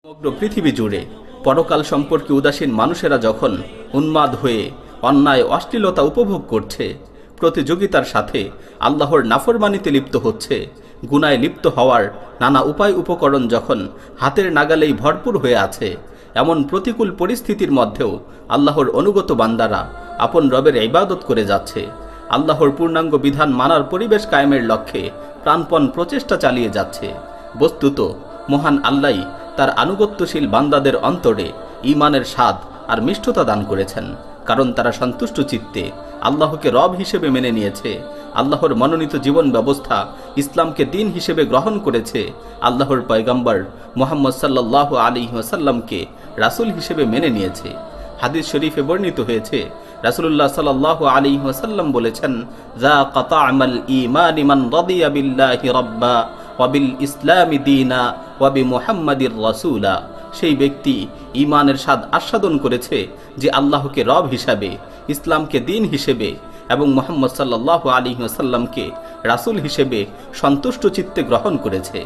সমগ্র পৃথিবী জুড়ে পরকাল সম্পর্কে উদাসীন মানুষেরা যখন উন্মাদ হয়ে অন্যায় অশ্লীলতা উপভোগ করছে, প্রতিযোগিতার সাথে আল্লাহর নাফরমানিতে লিপ্ত হচ্ছে, গুনায় লিপ্ত হওয়ার নানা উপায় উপকরণ যখন হাতের নাগালেই ভরপুর হয়ে আছে, এমন প্রতিকূল পরিস্থিতির মধ্যেও আল্লাহর অনুগত বান্দারা আপন রবের ইবাদত করে যাচ্ছে, আল্লাহর পূর্ণাঙ্গ বিধান মানার পরিবেশ কায়েমের লক্ষ্যে প্রাণপণ প্রচেষ্টা চালিয়ে যাচ্ছে। বস্তুত মহান আল্লাহই তার আনুগত্যশীল বান্দাদের অন্তরে ঈমানের স্বাদ আর মিষ্টতা দান করেছেন, কারণ তারা সন্তুষ্ট চিত্তে আল্লাহকে রব হিসেবে মেনে নিয়েছে, আল্লাহর মনোনীত জীবন ব্যবস্থা ইসলামকে দিন হিসেবে গ্রহণ করেছে, আল্লাহর পয়গম্বর মুহাম্মদ সাল্লাল্লাহু আলাইহি ওয়াসাল্লামকে রাসূল হিসেবে মেনে নিয়েছে। হাদিস শরীফে বর্ণিত হয়েছে, রাসূলুল্লাহ সাল্লাল্লাহু আলাইহি ওয়াসাল্লাম বলেছেন, যাকা তা'মাল ঈমানি মান রাদিয়া বিল্লাহি রাব্বা ওয়া বিল ইসলামি দীনা ওয়া বিমুহাম্মাদির রাসূলা। সেই ব্যক্তি ঈমানের স্বাদ আস্বাদন করেছে যে আল্লাহকে রব হিসাবে, ইসলামকে দিন হিসেবে এবং মুহাম্মদ সাল্লাল্লাহু আলাইহি ওয়াসাল্লামকে রাসূল হিসেবে সন্তুষ্ট চিত্তে গ্রহণ করেছে।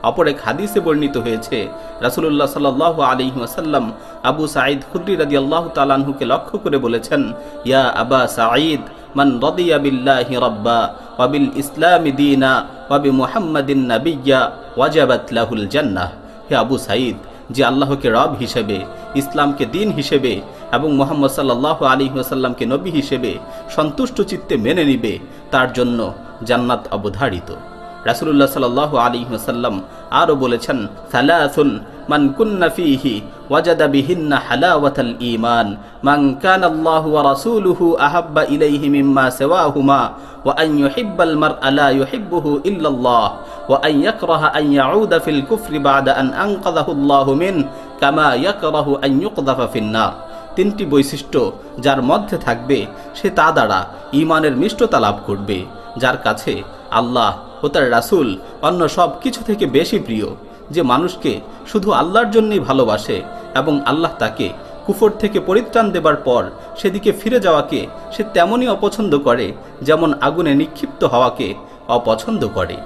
অপর এক হাদিসে বর্ণিত হয়েছে, রাসূলুল্লাহ সাল্লাল্লাহু আলাইহি ওয়াসাল্লাম আবু সাঈদ খুদরি রাদিয়াল্লাহু তাআলা আনহুকে লক্ষ্য করে বলেছেন, ইয়া আবা সাঈদ, মান রাদিয়া বিল্লাহি রাব্বা ওয়া বিল ইসলামি দীনা ওয়া বিমুহাম্মাদিন নাবিয়্যা ওয়াজাবাত লাহুল জান্নাহ। হে আবু সাঈদ, যে আল্লাহকে রব হিসেবে, ইসলামকে দিন হিসেবে এবং মুহাম্মদ সাল্লাল্লাহু আলাইহি ওয়াসাল্লামকে নবী হিসেবে সন্তুষ্ট চিত্তে মেনে নিবে, তার জন্য জান্নাত অবধারিত। রাসূলুল্লাহ সাল্লাল্লাহু আলাইহি ওয়াসাল্লাম আরও বলেছেন, সালাসুন মান কুন্না ফীহি ওয়াজাদা বিহিন্না হালাওয়াতাল ঈমান, মান কানা আল্লাহু ওয়া রাসূলুহু আহাব্বা ইলাইহি মিম্মা সিওয়াহুমা, ওয়া আন ইউহিব্বাল মারআ লা ইউহিব্বুহু ইল্লাল্লাহ, ওয়া আন ইয়াকরাহা আন ইয়াউদা ফিল কুফরি বা'দা আন আনকাযাহু আল্লাহু মিন কামা ইয়াকরাহু আন ইউকযাফা ফিন নার। তিনটি বৈশিষ্ট্য যার মধ্যে থাকবে সে তা দ্বারা ঈমানের মিষ্টতা লাভ করবে, যার কাছে আল্লাহ ও তার রাসূল অন্য সব কিছু থেকে বেশি প্রিয়, যে মানুষকে শুধু আল্লাহর জন্যই ভালোবাসে এবং আল্লাহ তাকে কুফর থেকে পরিত্রাণ দেবার পর সেদিকে ফিরে যাওয়াকে সে তেমনই অপছন্দ করে যেমন আগুনে নিক্ষিপ্ত হওয়াকে অপছন্দ করে।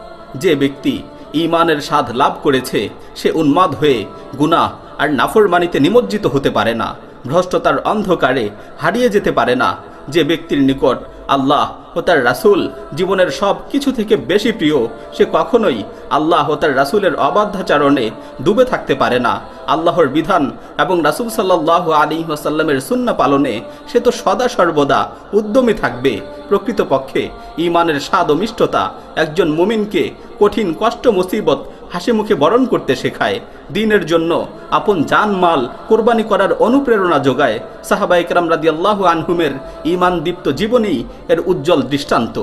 যে ব্যক্তি ঈমানের স্বাদ লাভ করেছে সে উন্মাদ হয়ে গুনাহ আর নাফরমানিতে নিমজ্জিত হতে পারে না, ভ্রষ্টতার অন্ধকারে হারিয়ে যেতে পারে না। যে ব্যক্তির নিকট আল্লাহ ও তার রাসূল জীবনের সব কিছু থেকে বেশি প্রিয়, সে কখনোই আল্লাহ ও তার রাসূলের অবাধ্যাচরণে ডুবে থাকতে পারে না। আল্লাহর বিধান এবং রাসূল সাল্লাল্লাহু আলাইহি ওয়াসাল্লামের সুন্নাহ পালনে সে তো সদা সর্বদা উদ্যমী থাকবে। প্রকৃতপক্ষে ঈমানের স্বাদ ও মিষ্টতা একজন মুমিনকে কঠিন কষ্ট মুসিবত হাসি মুখে বরণ করতে শেখায়, দ্বীনের জন্য আপন জানমাল কোরবানি করার অনুপ্রেরণা যোগায়। সাহাবায়ে কেরাম রাদিয়াল্লাহু আনহুমের ঈমান দীপ্ত জীবনী এর উজ্জ্বল দৃষ্টান্ত।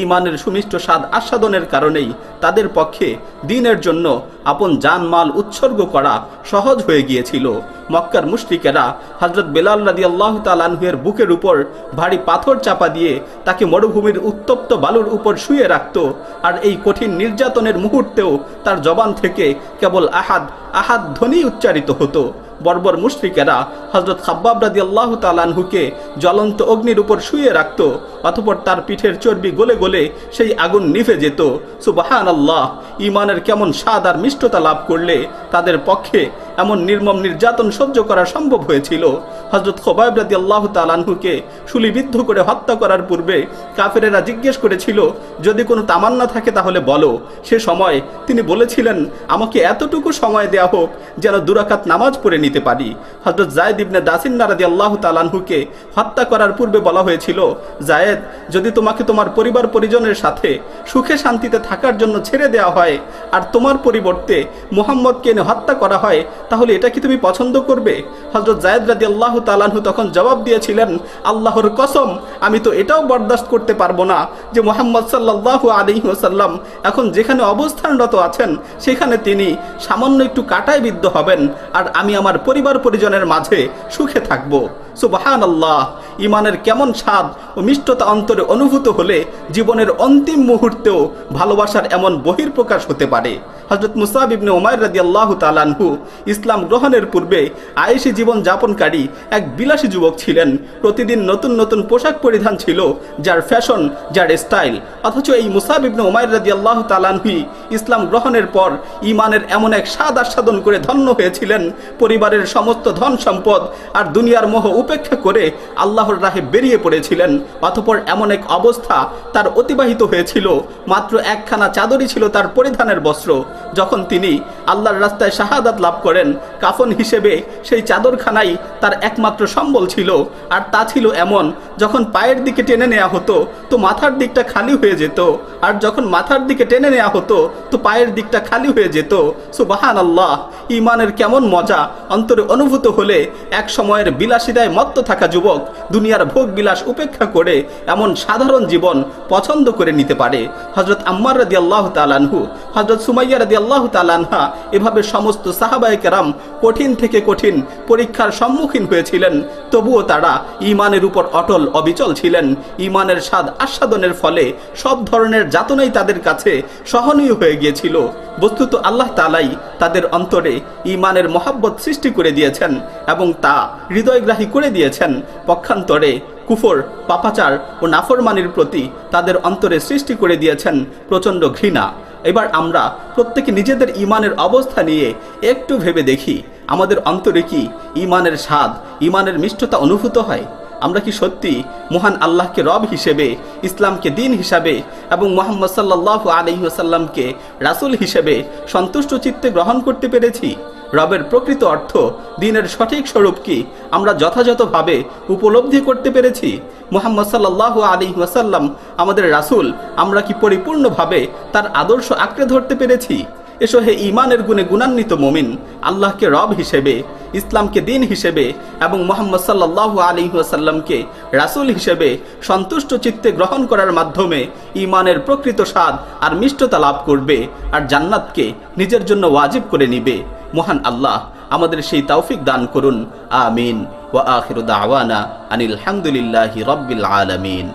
ঈমানের সুমিষ্ট স্বাদ আস্বাদনের কারণেই তাদের পক্ষে দ্বীনের জন্য আপন জানমাল উৎসর্গ করা সহজ হয়ে গিয়েছিল। মক্কার মুশরিকেরা হযরত বেলাল রাদিয়াল্লাহু তাআলা আনহুর বুকের উপর ভারী পাথর চাপা দিয়ে তাকে মরুভূমির উত্তপ্ত বালুর উপর শুয়ে রাখত, আর এই কঠিন নির্যাতনের মুহূর্তেও তার জবান থেকে কেবল আহাদ আহাদ ধ্বনি উচ্চারিত হতো। বর্বর মুশরিকেরা হযরত খাব্বাব রাদিয়াল্লাহু তাআলা আনহুকে জ্বলন্ত অগ্নির উপর শুয়ে রাখত, অতঃপর তার পিঠের চর্বি গলে গলে সেই আগুন নিভে যেত। সুবহানাল্লাহ! ঈমানের কেমন স্বাদ আর মিষ্টতা লাভ করলে তাদের পক্ষে এমন নির্মম নির্যাতন সহ্য করা সম্ভব হয়েছিল। হযরত খুবাইব রাদিয়াল্লাহু তাআলা আনহুকে শুলিবিদ্ধ করে হত্যা করার পূর্বে কাফেরেরা জিজ্ঞেস করেছিল, যদি কোনো তামান্না থাকে তাহলে বলো। সে সময় তিনি বলেছিলেন, আমাকে এতটুকু সময় দেয়া হোক যেন 2 রাকাত নামাজ পড়ে নিতে পারি। হযরত যায়েদ ইবনে দাসিন্না রাদিয়াল্লাহু তাআলা আনহুকে হত্যা করার পূর্বে বলা হয়েছিল, যায়েদ, যদি তোমাকে তোমার পরিবার পরিজনের সাথে সুখে শান্তিতে থাকার জন্য ছেড়ে দেওয়া হয় আর তোমার পরিবর্তে মুহাম্মদকে এনে হত্যা করা হয়, তাহলে এটা কি তুমি পছন্দ করবে? হযরত যায়েদ রাদিয়াল্লাহু তাআলা আনহু তখন জবাব দিয়েছিলেন, আল্লাহর কসম, আমি তো এটাও বরদাস্ত করতে পারবো না যে মুহাম্মদ সাল্লাল্লাহু আলাইহি ওয়াসাল্লাম এখন যেখানে অবস্থানরত আছেন সেখানে তিনি সামান্য একটু কাঁটায় বিদ্ধ হবেন আর আমি আমার পরিবার পরিজনের মাঝে সুখে থাকব। সুবহানাল্লাহ! ইমানের কেমন স্বাদ ও মিষ্টতা অন্তরে অনুভূত হলে জীবনের অন্তিম মুহূর্তেও ভালোবাসার এমন বহির্প্রকাশ হতে পারে। হযরত মুসআব ইবনে উমাইর রাদিয়াল্লাহু তাআলা আনহু ইসলাম গ্রহণের পূর্বে আয়েশি জীবন যাপনকারী এক বিলাসী যুবক ছিলেন। প্রতিদিন নতুন নতুন পোশাক পরিধান ছিল, যার ফ্যাশন, যার স্টাইল। অথচ এই মুসআব ইবনে উমাইর রাদিয়াল্লাহু তাআলা আনহু ইসলাম গ্রহণের পর ইমানের এমন এক স্বাদ আস্বাদন করে ধন্য হয়েছিলেন, পরিবারের সমস্ত ধন সম্পদ আর দুনিয়ার মোহ উপেক্ষা করে আল্লাহর রাহে বেরিয়ে পড়েছিলেন। অতঃপর এমন এক অবস্থা তার অতিবাহিত হয়েছিল, মাত্র একখানা চাদরই ছিল তার পরিধানের বস্ত্র। যখন তিনি আল্লাহর রাস্তায় শাহাদাত লাভ করেন, কাফন হিসেবে সেই চাদরখানাই তার একমাত্র সম্বল ছিল। আর তা ছিল এমন, যখন পায়ের দিকে টেনে নেওয়া হতো তো মাথার দিকটা খালি হয়ে যেত, আর যখন মাথার দিকে টেনে নেওয়া হতো তো পায়ের দিকটা খালি হয়ে যেত। সুবহানাল্লাহ! ইমানের কেমন মজা অন্তরে অনুভূত হলে এক সময়ের বিলাসিতায় মত্ত থাকা যুবক দুনিয়ার ভোগ বিলাস উপেক্ষা করে এমন সাধারণ জীবন পছন্দ করে নিতে পারে। হযরত আম্মার রাদিয়াল্লাহু তাআলা আনহু, হযরত সুমাইয়া রাদিয়াল্লাহু তাআলা আনহা, এভাবে সমস্ত সাহাবায়ে কেরাম কঠিন থেকে কঠিন পরীক্ষার সম্মুখীন হয়েছিলেন, তবুও তারা ইমানের উপর অটল অবিচল ছিলেন। ইমানের স্বাদ আস্বাদনের ফলে সব ধরনের যাতনাই তাদের কাছে সহনীয় হয়ে গিয়েছিল। বস্তুত আল্লাহ তাআলাই তাদের অন্তরে ইমানের মহাব্বত সৃষ্টি করে দিয়েছেন এবং তা হৃদয়গ্রাহী করে দিয়েছেন। পক্ষান্তরে কুফর, পাপাচার ও নাফরমানির প্রতি তাদের অন্তরে সৃষ্টি করে দিয়েছেন প্রচণ্ড ঘৃণা। এবার আমরা প্রত্যেকে নিজেদের ইমানের অবস্থা নিয়ে একটু ভেবে দেখি, আমাদের অন্তরে কি ইমানের স্বাদ, ইমানের মিষ্টতা অনুভূত হয়? আমরা কি সত্যি মহান আল্লাহকে রব হিসেবে, ইসলামকে দিন হিসাবে এবং মুহাম্মদ সাল্লাল্লাহু আলাইহি ওয়াসাল্লামকে রাসূল হিসেবে সন্তুষ্ট চিত্তে গ্রহণ করতে পেরেছি? রবের প্রকৃত অর্থ, দ্বীনের সঠিক স্বরূপ কি আমরা যথাযথভাবে উপলব্ধি করতে পেরেছি? মুহাম্মদ সাল্লাল্লাহু আলাইহি ওয়াসাল্লাম আমাদের রাসূল, আমরা কি পরিপূর্ণভাবে তার আদর্শ আঁকড়ে ধরতে পেরেছি? এসো হে ইমানের গুণে গুণান্বিত মুমিন, আল্লাহকে রব হিসেবে, ইসলামকে দিন হিসেবে এবং মুহাম্মদ সাল্লাল্লাহু আলাইহি ওয়াসাল্লামকে রাসূল হিসেবে সন্তুষ্ট চিত্তে গ্রহণ করার মাধ্যমে ইমানের প্রকৃত স্বাদ আর মিষ্টতা লাভ করবে আর জান্নাতকে নিজের জন্য ওয়াজিব করে নিবে। মহান আল্লাহ আমাদের সেই তৌফিক দান করুন। আমিন। ওয়া আখিরু দাওয়ানা আনিল হামদুলিল্লাহি রাব্বিল আলামিন।